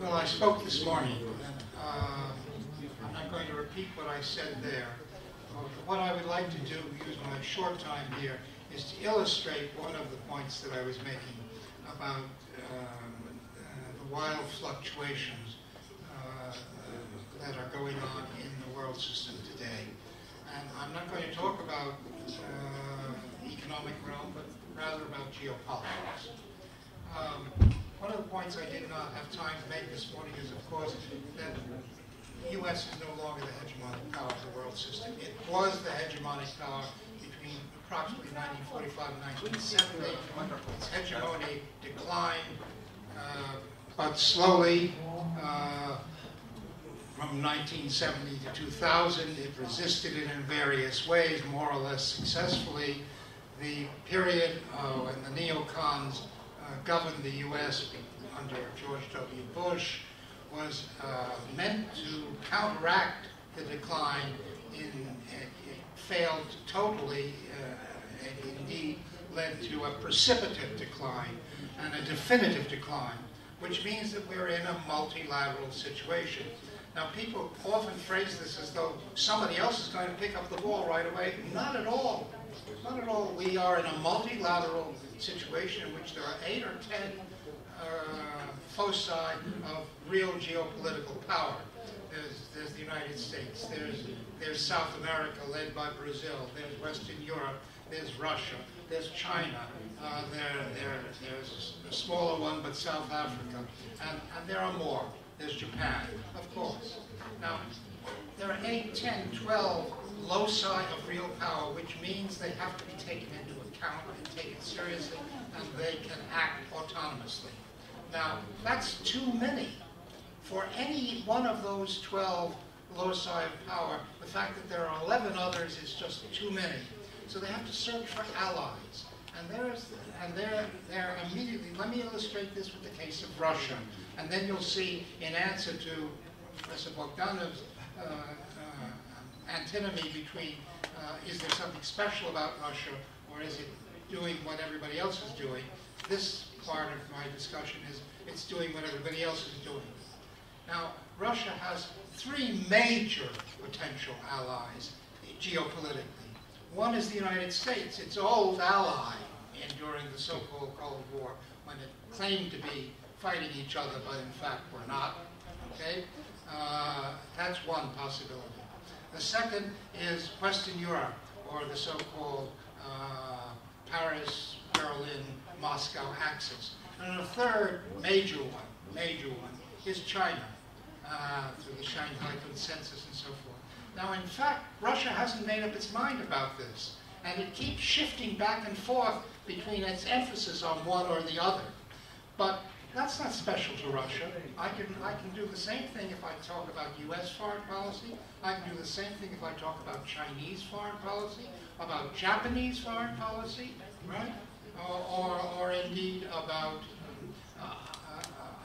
Well, I spoke this morning, and I'm not going to repeat what I said there. What I would like to do, using my short time here, is to illustrate one of the points that I was making about the wild fluctuations that are going on in the world system today. And I'm not going to talk about the economic realm, but rather about geopolitics. One of the points I did not have time to make this morning is, of course, that the U.S. is no longer the hegemonic power of the world system. It was the hegemonic power between approximately 1945 and 1970. Its hegemony declined, but slowly. From 1970 to 2000, it resisted it in various ways, more or less successfully. The period when the neocons governed the U.S. under George W. Bush was meant to counteract the decline. It failed totally, and indeed led to a precipitative decline and a definitive decline, which means that we're in a multilateral situation. Now, people often phrase this as though somebody else is going to pick up the ball right away. Not at all. Not at all. We are in a multilateral situation in which there are 8 or 10 foci of real geopolitical power. There's the United States. There's South America, led by Brazil. There's Western Europe. There's Russia. There's China. There's a smaller one, but South Africa. And there are more. There's Japan, of course. Now, there are 8, 10, 12 loci of real power, which means they have to be taken into account and taken seriously, and they can act autonomously. Now, that's too many. For any one of those 12 loci of power, the fact that there are 11 others is just too many. So they have to search for allies. And they're immediately, let me illustrate this with the case of Russia. And then you'll see, in answer to Professor Bogdanov's antinomy between is there something special about Russia, or is it doing what everybody else is doing, this part of my discussion is it's doing what everybody else is doing. Now, Russia has 3 major potential allies geopolitically. One is the United States, its old ally during the so-called Cold War, when it claimed to be fighting each other, but in fact were not. Okay, that's one possibility. The second is Western Europe, or the so-called Paris, Berlin, Moscow axis. And a third major one is China, through the Shanghai Consensus and so forth. Now, in fact, Russia hasn't made up its mind about this, and it keeps shifting back and forth between its emphasis on one or the other. But that's not special to Russia. I can do the same thing if I talk about U.S. foreign policy. I can do the same thing if I talk about Chinese foreign policy, about Japanese foreign policy, right? Or indeed about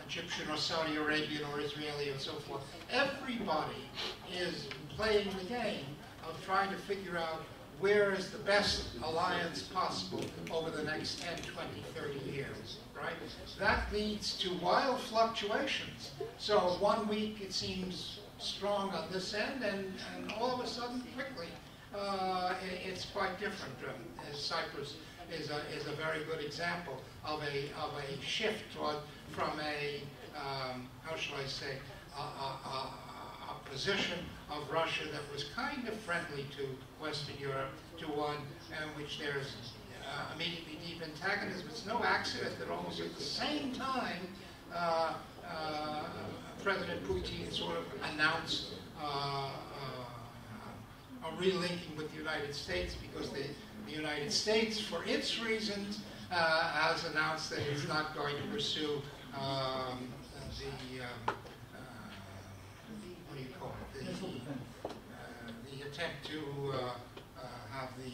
Egyptian or Saudi Arabian or Israeli and so forth. Everybody is playing the game of trying to figure out where is the best alliance possible over the next 10, 20, 30 years, right? That leads to wild fluctuations. So 1 week it seems strong on this end, and all of a sudden, quickly, it's quite different. Cyprus is a very good example of a shift from a, how shall I say, a position of Russia that was kind of friendly to Western Europe to one in which there's immediately deep antagonism. It's no accident that almost at the same time President Putin sort of announced a relinking with the United States, because the United States, for its reasons, has announced that it's not going to pursue the attempt to have the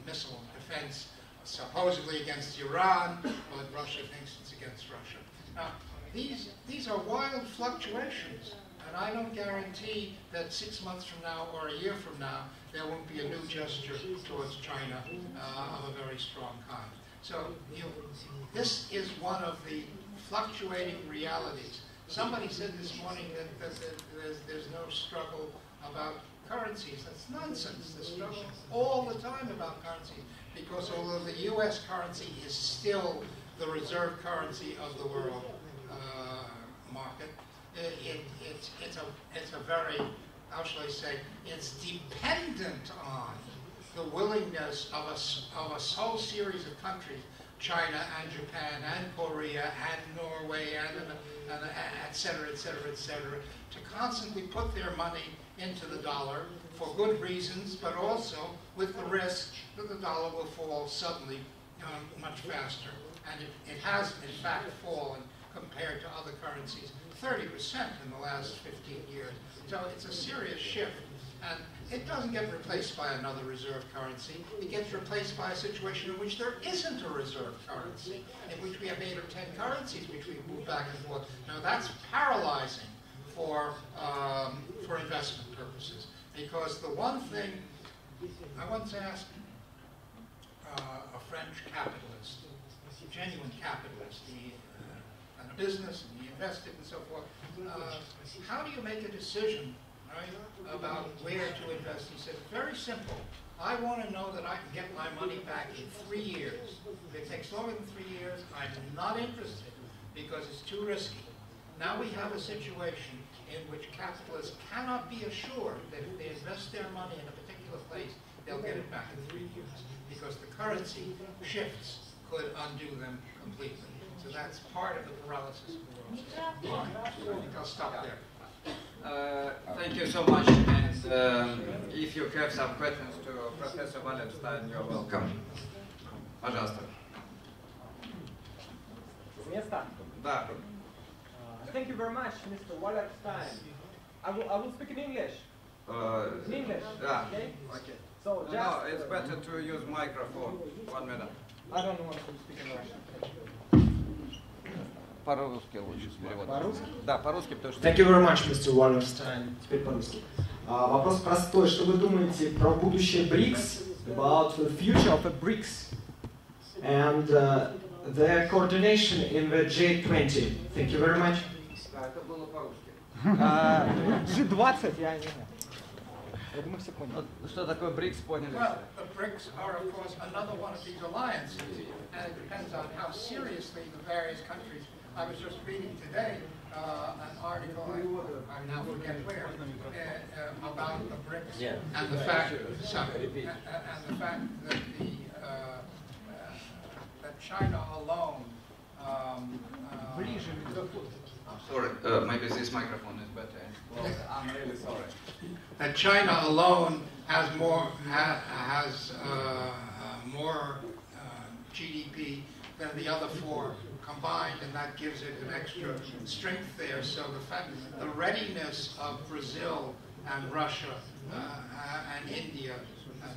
missile defense supposedly against Iran, but Russia thinks it's against Russia. Now, these are wild fluctuations, and I don't guarantee that 6 months from now or a year from now there won't be a new gesture towards China of a very strong kind. So this is one of the fluctuating realities. Somebody said this morning that there's no struggle about currencies. That's nonsense. There's struggle all the time about currencies, because although the U.S. currency is still the reserve currency of the world market, it's a very, how shall I say, it's dependent on the willingness of a whole series of countries, China and Japan and Korea and Norway and et cetera, et cetera, et cetera, to constantly put their money into the dollar for good reasons, but also with the risk that the dollar will fall suddenly much faster. And it has, in fact, fallen compared to other currencies 30% in the last 15 years. So it's a serious shift. And it doesn't get replaced by another reserve currency. It gets replaced by a situation in which there isn't a reserve currency, in which we have 8 or 10 currencies which we move back and forth. Now that's paralyzing for investment purposes. Because the one thing, I once asked a French capitalist, a genuine capitalist, he had a business and he invested and so forth, how do you make a decision, right, about where to invest? He said, very simple. I want to know that I can get my money back in 3 years. If it takes longer than 3 years, I'm not interested because it's too risky. Now we have a situation in which capitalists cannot be assured that if they invest their money in a particular place, they'll get it back in 3 years, because the currency shifts could undo them completely. So that's part of the paralysis of the world. I think I'll stop there. Thank you so much, and if you have some questions to Professor Валлерстайн, you're welcome. Пожалуйста. Да. Thank you very much, Mr. Валлерстайн. I will speak in English. In English. Yeah. Okay. Okay. So just, no, it's better to use microphone. 1 minute. I don't want to speak in Russian. По-русски лучше перевод. По-русски? Да, по-русски, потому что... Thank you very much, Mr. Валлерстайн. Теперь по-русски. Вопрос простой. Что вы думаете про будущее БРИКС? About the future of the BRICS and their coordination in the G20. Thank you very much. Да, это было по-русски. G20, я не знаю. Я думаю, все поняли. Что такое БРИКС, поняли? Well, the BRICS are, of course, another one of these alliances, and it depends on how seriously the various countries. I was just reading today an article, I now forget where, about the BRICS and the fact that that China alone. Sorry, maybe this microphone is better. Well, I'm really sorry. That China alone has more GDP than the other 4 combined, and that gives it an extra strength there. So the readiness of Brazil and Russia and India,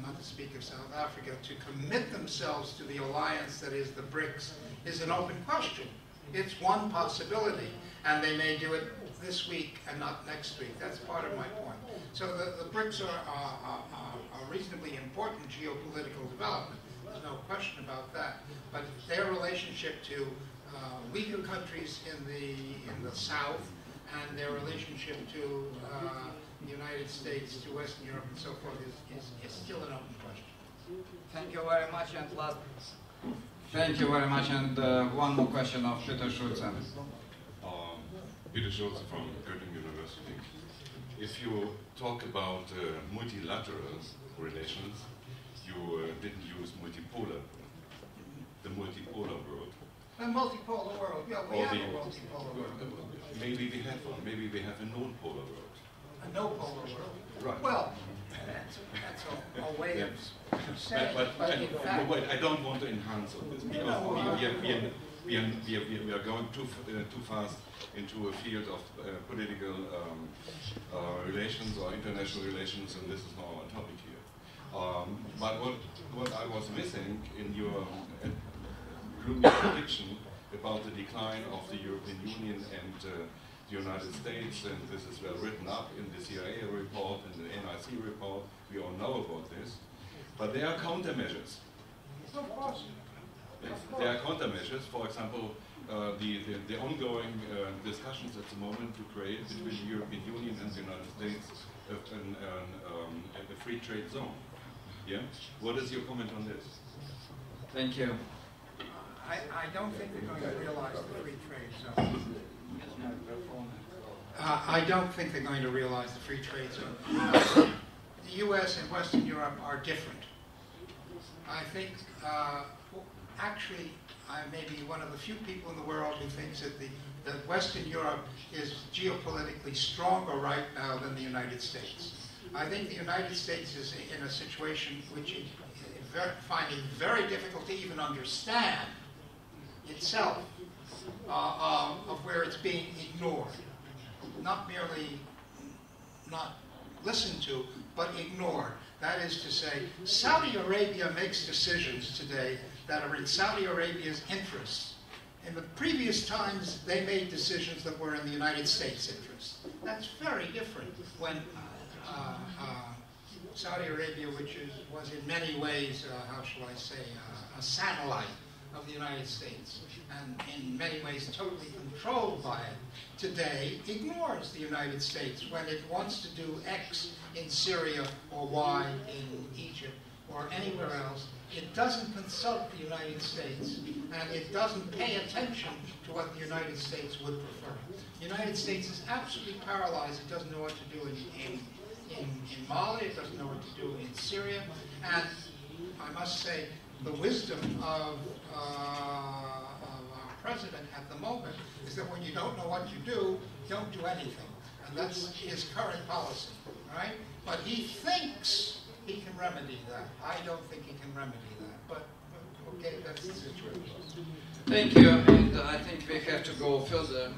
not to speak of South Africa, to commit themselves to the alliance that is the BRICS is an open question. It's one possibility, and they may do it this week and not next week. That's part of my point. So the BRICS are a reasonably important geopolitical development. There's no question about that. But their relationship to weaker countries in the South, and their relationship to the United States, to Western Europe, and so forth is still an open question. Thank you very much, and last. Thank you very much, and one more question of Peter Schulze. Peter Schulze from Goethe University. If you talk about multilateral relations, you didn't use multipolar, the multipolar world. A multipolar world, yeah, we have a multipolar world. Maybe we have one, maybe we have a non-polar world. A no-polar world? Right. Well, that's a way of saying it, but in fact... Wait, I don't want to enhance on this, because we are going too fast into a field of political relations or international relations, and this is not our topic here. But what I was missing in your gloomy prediction about the decline of the European Union and the United States, and this is well written up in the CIA report and the NIC report, we all know about this, but there are countermeasures. Of course. There are countermeasures, for example, the ongoing discussions at the moment to create between the European Union and the United States a free trade zone. Yeah? What is your comment on this? Thank you. I don't think they're going to realize the free trade zone. I don't think they're going to realize the free trade zone. The U.S. and Western Europe are different. I think, actually, I may be one of the few people in the world who thinks that Western Europe is geopolitically stronger right now than the United States. I think the United States is in a situation which is finding very difficult to even understand itself, of where it's being ignored. Not merely not listened to, but ignored. That is to say, Saudi Arabia makes decisions today that are in Saudi Arabia's interests. In the previous times, they made decisions that were in the United States' interest. That's very different when Saudi Arabia, which was in many ways, how shall I say, a satellite of the United States, and in many ways totally controlled by it, today ignores the United States when it wants to do X in Syria or Y in Egypt or anywhere else. It doesn't consult the United States, and it doesn't pay attention to what the United States would prefer. The United States is absolutely paralyzed. It doesn't know what to do in Mali. It doesn't know what to do in Syria. And I must say, the wisdom of our president at the moment is that when you don't know what you do, don't do anything. And that's his current policy, right? But he thinks he can remedy that. I don't think he can remedy that. But okay, that's the situation. Thank you, and I think we have to go further.